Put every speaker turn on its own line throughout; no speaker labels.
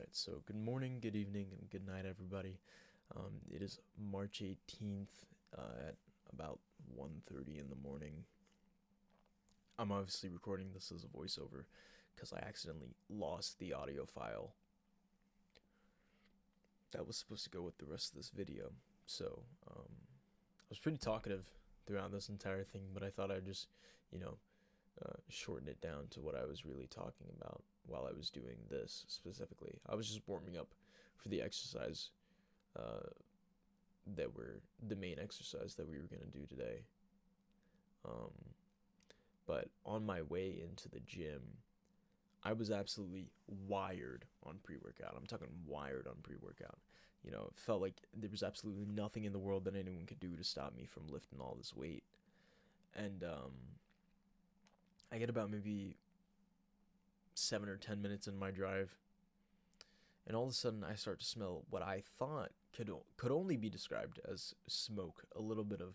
Alright, so good morning, good evening, and good night, everybody. It is March 18th at about 1:30 in the morning. I'm obviously recording this as a voiceover because I accidentally lost the audio file that was supposed to go with the rest of this video. So, I was pretty talkative throughout this entire thing, but I thought I'd just, you know, shorten it down to what I was really talking about while I was doing this specifically. I was just warming up for the exercise uh, the main exercise that we were going to do today. Um, but on my way into the gym, I was absolutely wired on pre-workout. I'm talking wired on pre-workout. It felt like there was absolutely nothing in the world that anyone could do to stop me from lifting all this weight. And I get about maybe 7 or 10 minutes in my drive, and all of a sudden I start to smell what I thought could only be described as smoke. A little bit of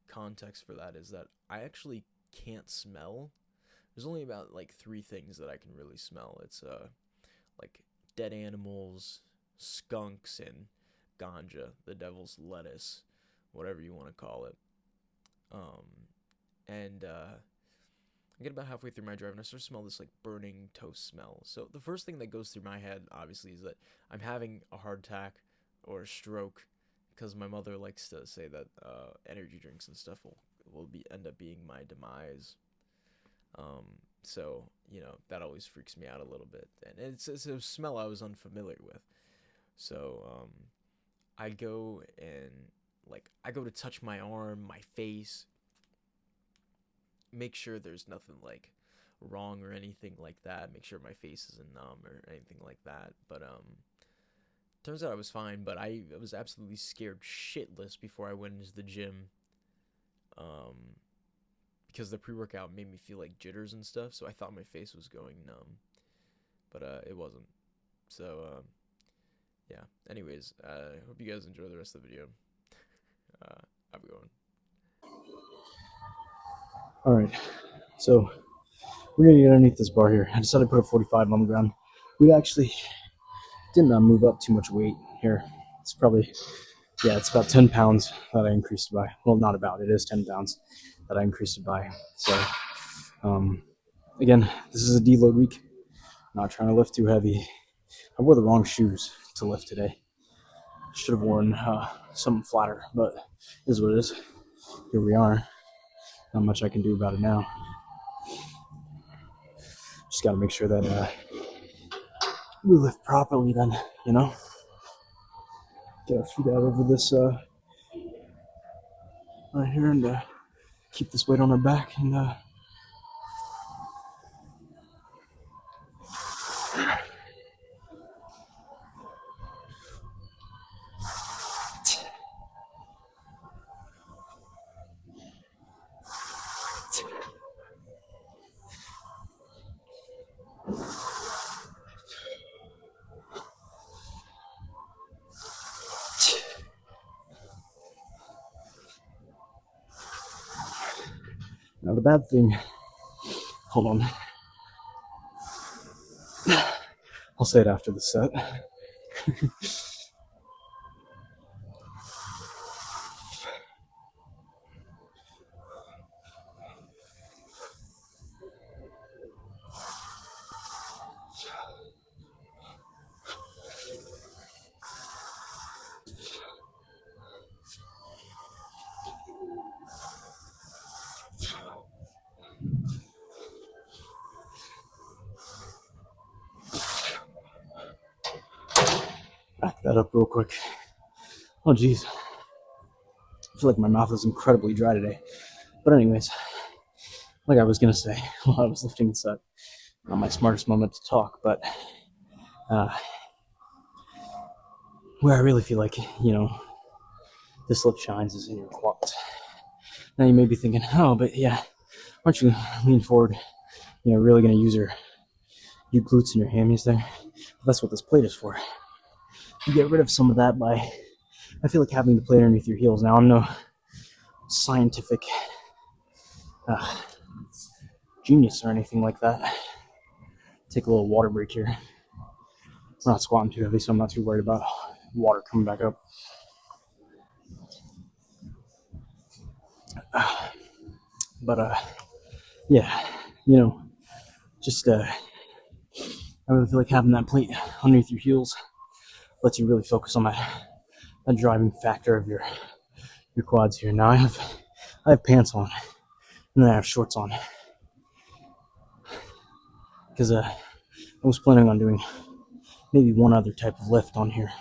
context for that is that I actually can't smell. There's only about like three things that I can really smell. It's like dead animals, skunks, and ganja, the devil's lettuce, whatever you want to call it. Um, and I get about halfway through my drive and I start to smell this like burning toast smell. So the first thing that goes through my head, obviously, is that I'm having a heart attack or a stroke, because my mother likes to say that energy drinks and stuff will end up being my demise. Um, so that always freaks me out a little bit, and it's a smell I was unfamiliar with. So I go and I go to touch my arm, my face, make sure there's nothing like wrong or anything like that. Make sure my face isn't numb or anything like that. But turns out I was fine. But I was absolutely scared shitless before I went into the gym. Um, because the pre-workout made me feel like jitters and stuff. So I thought my face was going numb, but it wasn't. So yeah. Anyways, hope you guys enjoy the rest of the video. I'm going.
All right, so we're gonna get underneath this bar here. I decided to put a 45 on the ground. We actually didn't move up too much weight here. It's probably, yeah, it's about 10 pounds that I increased it by. Well, not about, it is 10 pounds that I increased it by. So, again, this is a deload week. Not trying to lift too heavy. I wore the wrong shoes to lift today. Should have worn something flatter, but it is what it is. Here we are. Not much I can do about it now. Just got to make sure that we lift properly then, Get our feet out over this right here and keep this weight on our back and now the bad thing, hold on, I'll say it after the set. Back that up real quick. Oh geez, I feel like my mouth is incredibly dry today. But anyways, like I was gonna say while I was lifting the set, not my smartest moment to talk, but uh, where I really feel like, this lip shines is in your quads. Now you may be thinking, oh, but yeah, aren't you lean forward, really gonna use your glutes and your hammies there? But that's what this plate is for. You get rid of some of that by, I feel like, having the plate underneath your heels. Now I'm no scientific uh, genius or anything like that. Take a little water break here. We're not squatting too heavy, so I'm not too worried about water coming back up. But yeah, you know, just I really feel like having that plate underneath your heels lets you really focus on that driving factor of your quads here. Now I have pants on, and then I have shorts on because I was planning on doing maybe one other type of lift on here.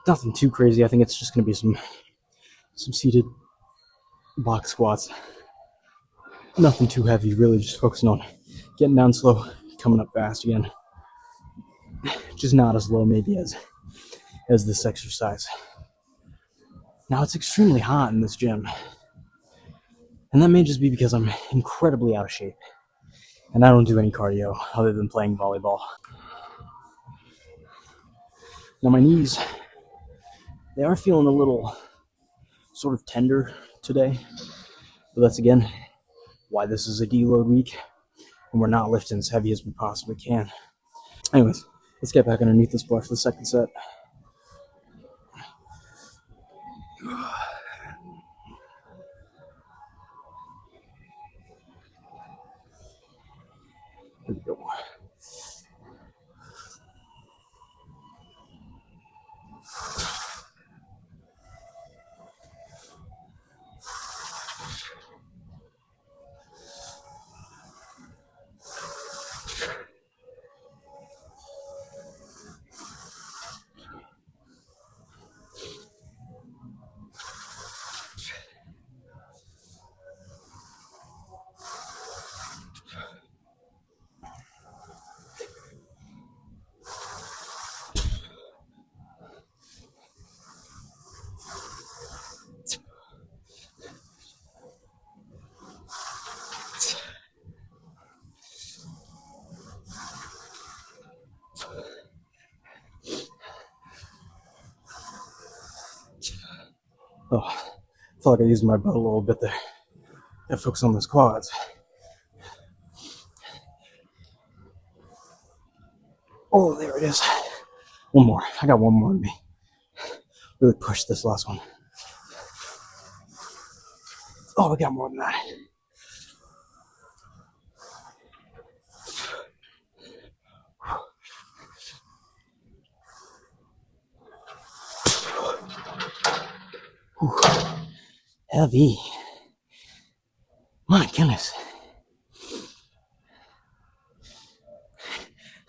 Nothing too crazy. I think it's just gonna be some seated box squats. Nothing too heavy. Really, just focusing on getting down slow, coming up fast again. Just not as low maybe as this exercise. Now it's extremely hot in this gym, and that may just be because I'm incredibly out of shape, and I don't do any cardio other than playing volleyball. Now my knees, they are feeling a little sort of tender today, but that's again why this is a deload week, and we're not lifting as heavy as we possibly can. Anyways, let's get back underneath this bar for the second set. Here we go. Oh, I felt like I used my butt a little bit there. Gotta focus on those quads. Oh, there it is. One more. I got one more in me. Really push this last one. Oh, I got more than that. Whew. Heavy. My goodness.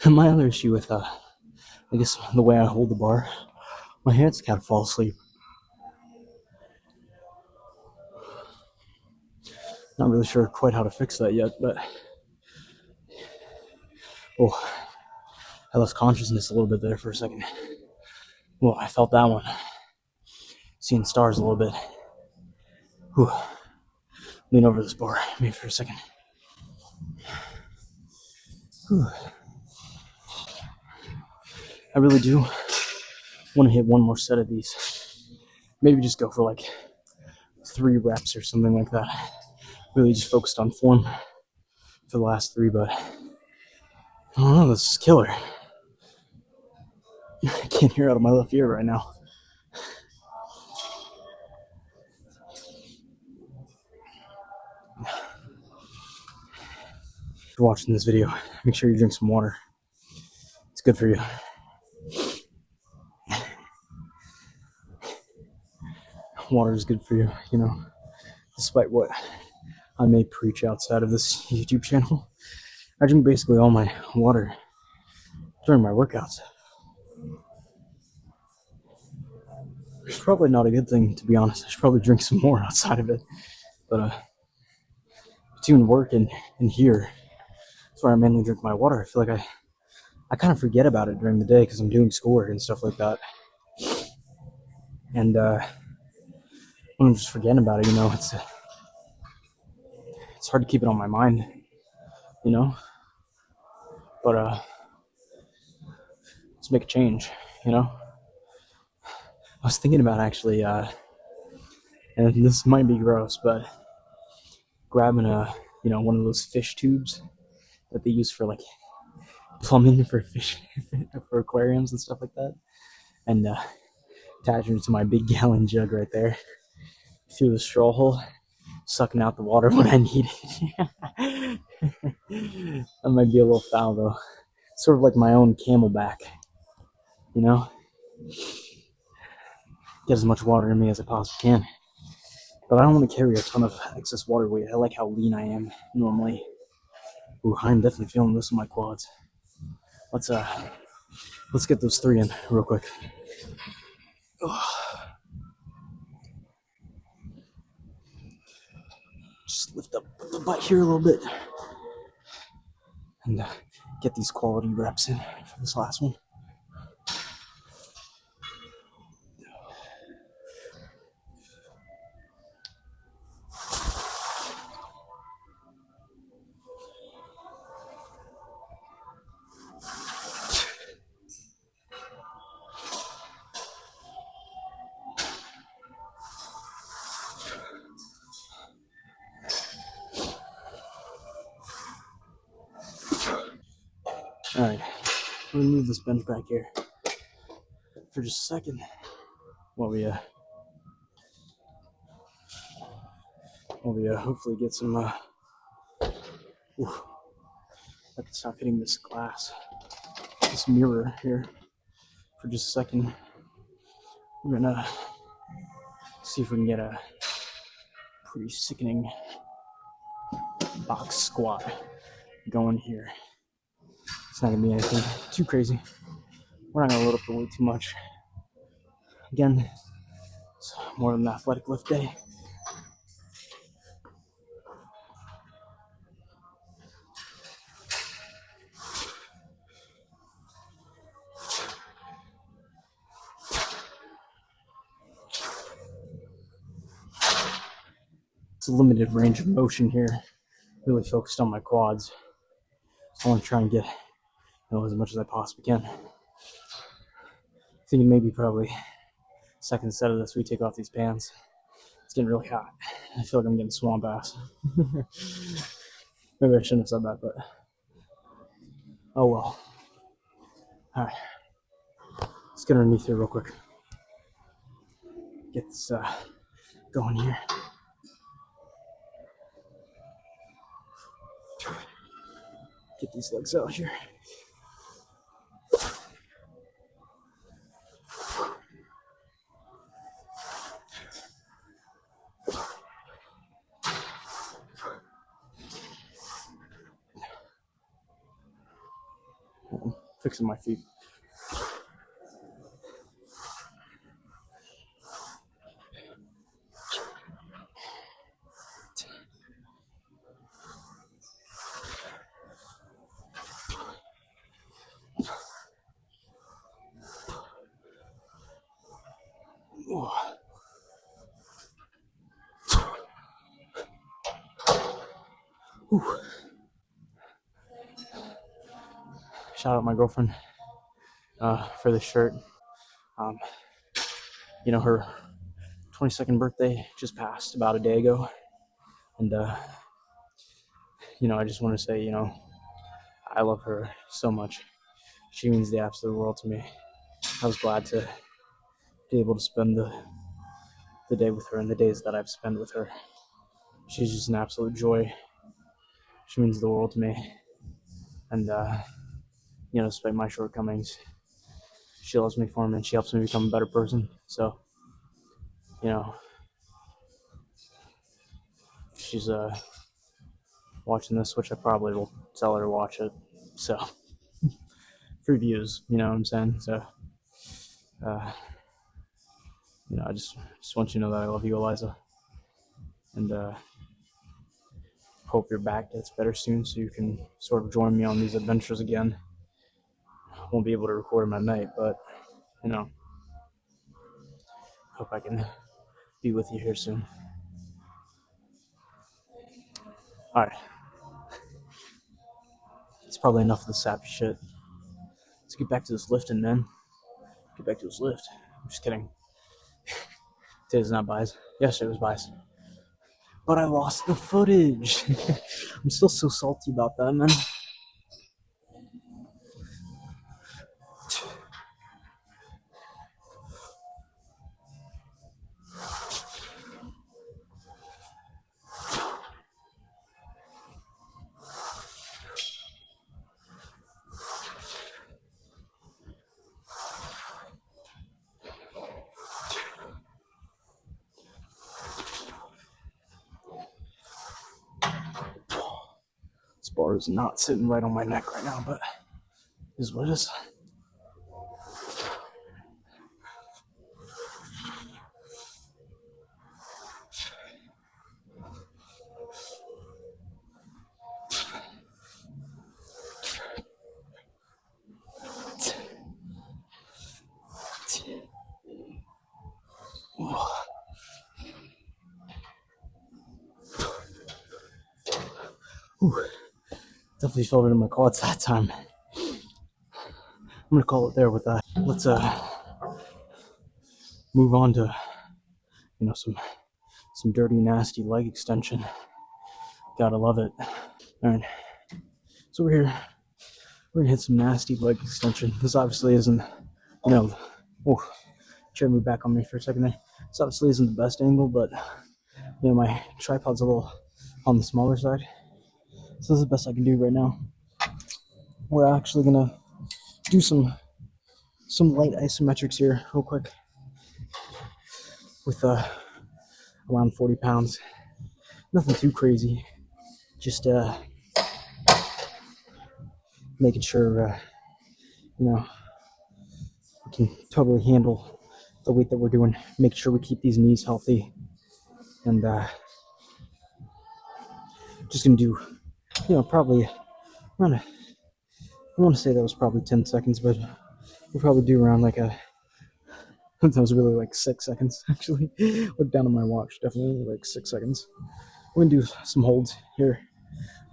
My other issue with, I guess, the way I hold the bar, my hands kind of fall asleep. Not really sure quite how to fix that yet, but oh, I lost consciousness a little bit there for a second. Well, I felt that one. Seeing stars a little bit. Whew. Lean over this bar, maybe for a second. Whew. I really do want to hit one more set of these. Maybe just go for like 3 reps or something like that. Really just focused on form for the last 3, but I don't know, this is killer. I can't hear out of my left ear right now. If you're watching this video, make sure you drink some water. It's good for you. Water is good for you, you know, despite what I may preach outside of this YouTube channel. I drink basically all my water during my workouts. It's probably not a good thing, to be honest. I should probably drink some more outside of it. But between work and here, that's where I mainly drink my water. I feel like I kind of forget about it during the day because I'm doing schoolwork and stuff like that. And when I'm just forgetting about it, you know, it's hard to keep it on my mind, you know. But let's make a change, you know. I was thinking about actually, and this might be gross, but grabbing one of those fish tubes that they use for like plumbing for fish for aquariums and stuff like that, and attaching it to my big gallon jug right there through the straw hole, sucking out the water when I need it. That might be a little foul though. Sort of like my own camelback, you know? Get as much water in me as I possibly can. But I don't want to carry a ton of excess water weight. I like how lean I am normally. Ooh, I'm definitely feeling this in my quads. Let's get those 3 in real quick. Just lift up the butt here a little bit and get these quality reps in for this last one. All right, I'm gonna move this bench back here for just a second while we hopefully get some. Ooh, I can stop hitting this glass, this mirror here, for just a second. We're gonna see if we can get a pretty sickening box squat going here. It's not gonna be anything too crazy. We're not gonna load up the weight too much. Again, it's more of an athletic lift day. It's a limited range of motion here, really focused on my quads. So I want to try and get as much as I possibly can. Thinking maybe probably second set of this, we take off these pants. It's getting really hot. I feel like I'm getting swamp ass. Maybe I shouldn't have said that, but oh well. All right, let's get underneath here real quick. Get this going here. Get these legs out here. I'm fixing my feet. Whew. Shout out my girlfriend for this shirt. Her 22nd birthday just passed about a day ago, and I just want to say, I love her so much. She means the absolute world to me. I was glad to be able to spend the day with her and the days that I've spent with her. She's just an absolute joy. She means the world to me. And, despite my shortcomings, she loves me for them and she helps me become a better person. So, she's watching this, which I probably will tell her to watch it. So, free views, you know what I'm saying? So, I just want you to know that I love you, Eliza. And hope your back gets better soon so you can sort of join me on these adventures again. Won't be able to record them at night, but, hope I can be with you here soon. All right. It's probably enough of the sappy shit. Let's get back to this lifting, man. Get back to this lift. I'm just kidding. Today's not bias. Yesterday was bias. But I lost the footage. I'm still so salty about that, man. bar is not sitting right on my neck right now, but it is what it is. Ooh, definitely felt it in my quads that time. I'm gonna call it there with that. Let's move on to some dirty, nasty leg extension. Gotta love it. All right, so we're gonna hit some nasty leg extension. This obviously isn't, you know, oh, try to move back on me for a second there. This obviously isn't the best angle, but my tripod's a little on the smaller side, so this is the best I can do right now. We're actually gonna do some light isometrics here real quick with around 40 pounds. Nothing too crazy, just making sure we can totally handle the weight that we're doing. Make sure we keep these knees healthy, and just gonna do probably around I want to say that was probably 10 seconds, but we'll probably do around like that was really like 6 seconds actually. Look down on my watch, definitely like 6 seconds. We're gonna do some holds here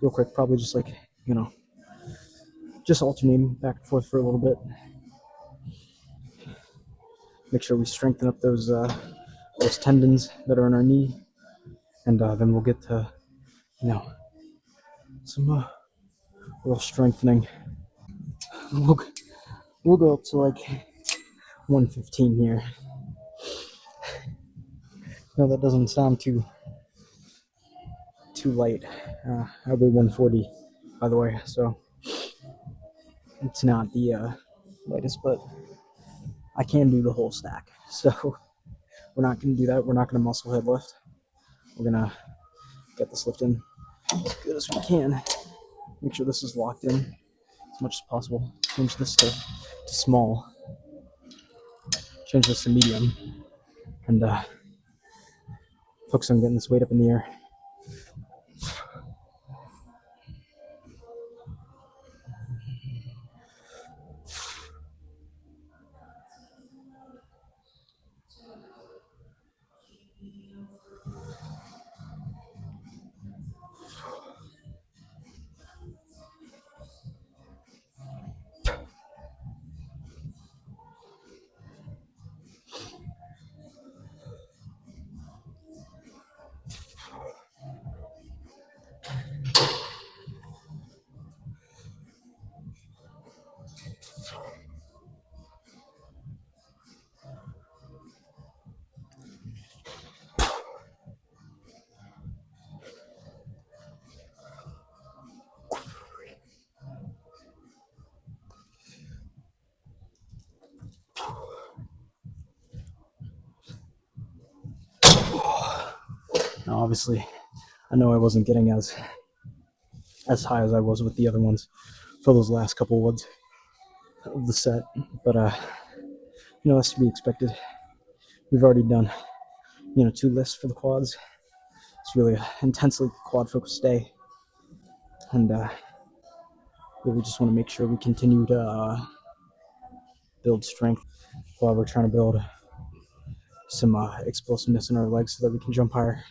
real quick, probably just like just alternating back and forth for a little bit. Make sure we strengthen up those tendons that are in our knee, and then we'll get to some real strengthening. We'll go up to like 115 here. No, that doesn't sound too light. I'll be 140, by the way, so it's not the lightest, but I can do the whole stack. So we're not going to do that. We're not going to muscle head lift. We're going to get this lift in as good as we can. Make sure this is locked in as much as possible. Change this to small. Change this to medium. And focus on getting this weight up in the air. Now, obviously, I know I wasn't getting as high as I was with the other ones for those last couple ones of the set, but that's to be expected. We've already done 2 lifts for the quads. It's really an intensely quad focused day, and really just want to make sure we continue to build strength while we're trying to build some explosiveness in our legs so that we can jump higher.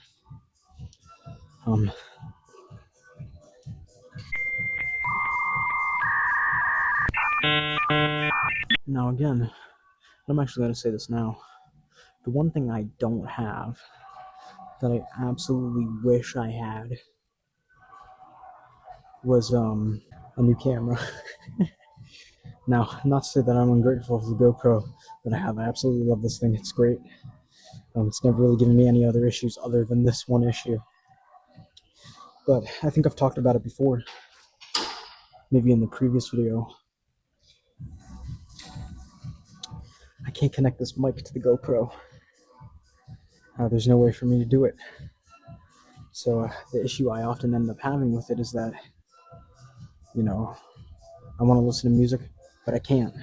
Now again, I'm actually going to say this now. The one thing I don't have that I absolutely wish I had was a new camera. Now, not to say that I'm ungrateful for the GoPro that I have. I absolutely love this thing. It's great. It's never really given me any other issues other than this one issue. But I think I've talked about it before, maybe in the previous video. I can't connect this mic to the GoPro. There's no way for me to do it. So the issue I often end up having with it is that you know, I want to listen to music, but I can't.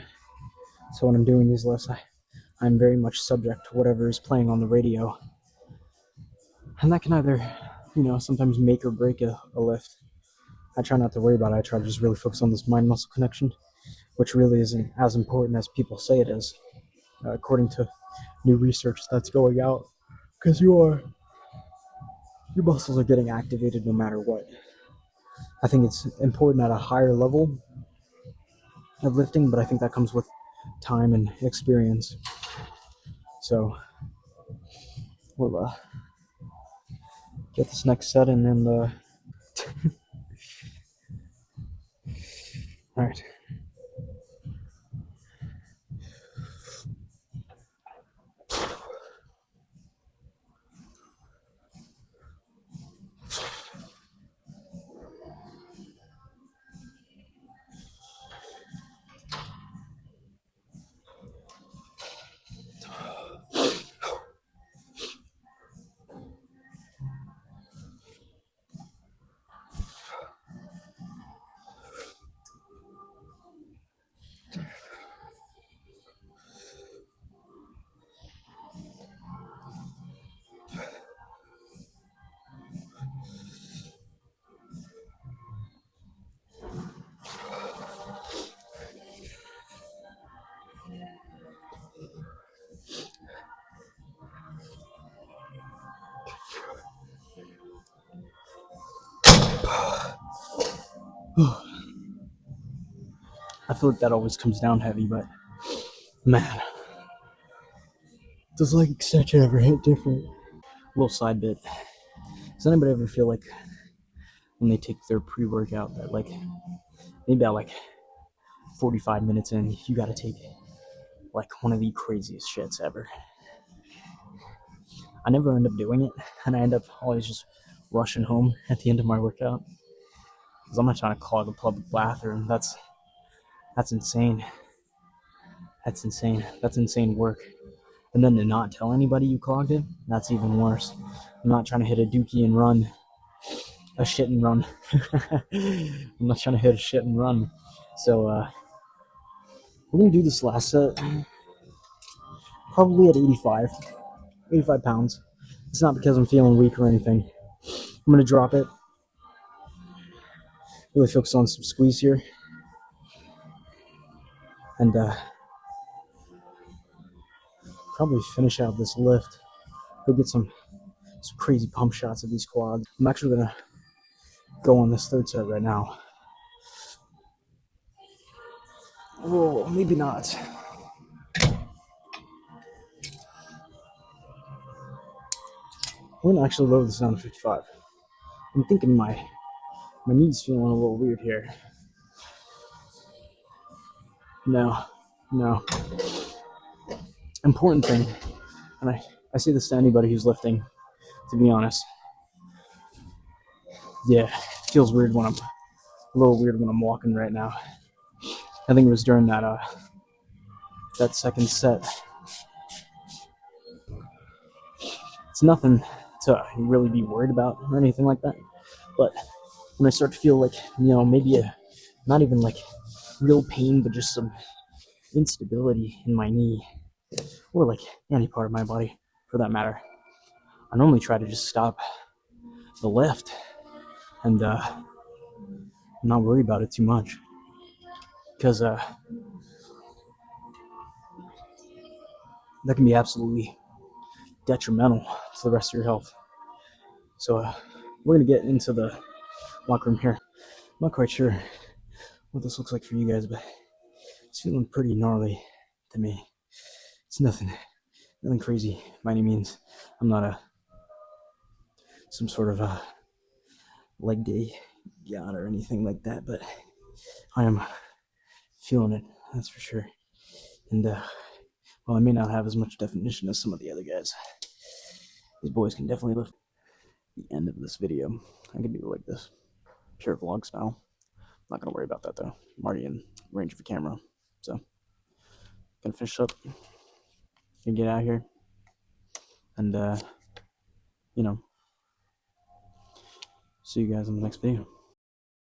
So when I'm doing these lifts, I'm very much subject to whatever is playing on the radio. And that can either, sometimes make or break a lift. I try not to worry about it. I try to just really focus on this mind muscle connection, which really isn't as important as people say it is, according to new research that's going out. Because your muscles are getting activated no matter what. I think it's important at a higher level of lifting, but I think that comes with time and experience. So we'll get this next set and then all right. I feel like that always comes down heavy, but man, does like extension ever hit different? Little side bit. Does anybody ever feel like when they take their pre-workout that like maybe about like 45 minutes in, you gotta take like one of the craziest shits ever? I never end up doing it, and I end up always just rushing home at the end of my workout because I'm not trying to clog a public bathroom. That's insane. That's insane. That's insane work. And then to not tell anybody you clogged it, that's even worse. I'm not trying to hit a dookie and run, a shit and run. I'm not trying to hit a shit and run. So we're gonna do this last set, probably at 85 pounds. It's not because I'm feeling weak or anything. I'm gonna drop it. Really focus on some squeeze here, and probably finish out this lift. Go get some crazy pump shots of these quads. I'm actually gonna go on this third set right now. Oh, maybe not. I'm gonna actually lower this down to 55. I'm thinking my knee's feeling a little weird here. No. Important thing, and I say this to anybody who's lifting, to be honest. Yeah, it feels weird when I'm a little weird when I'm walking right now. I think it was during that second set. It's nothing to really be worried about or anything like that. But when I start to feel like, maybe not even like real pain, but just some instability in my knee, or like any part of my body for that matter, I normally try to just stop the lift and not worry about it too much, because that can be absolutely detrimental to the rest of your health. So we're gonna get into the locker room here. I'm not quite sure what this looks like for you guys, but it's feeling pretty gnarly to me. It's nothing crazy by any means. I'm not some sort of leg day god or anything like that, but I am feeling it, that's for sure. And while I may not have as much definition as some of the other guys, these boys can definitely lift. The end of this video, I can do it like this, pure vlog style. Not gonna worry about that though. I'm already in range of the camera, so gonna finish up and get out of here, and see you guys in the next video.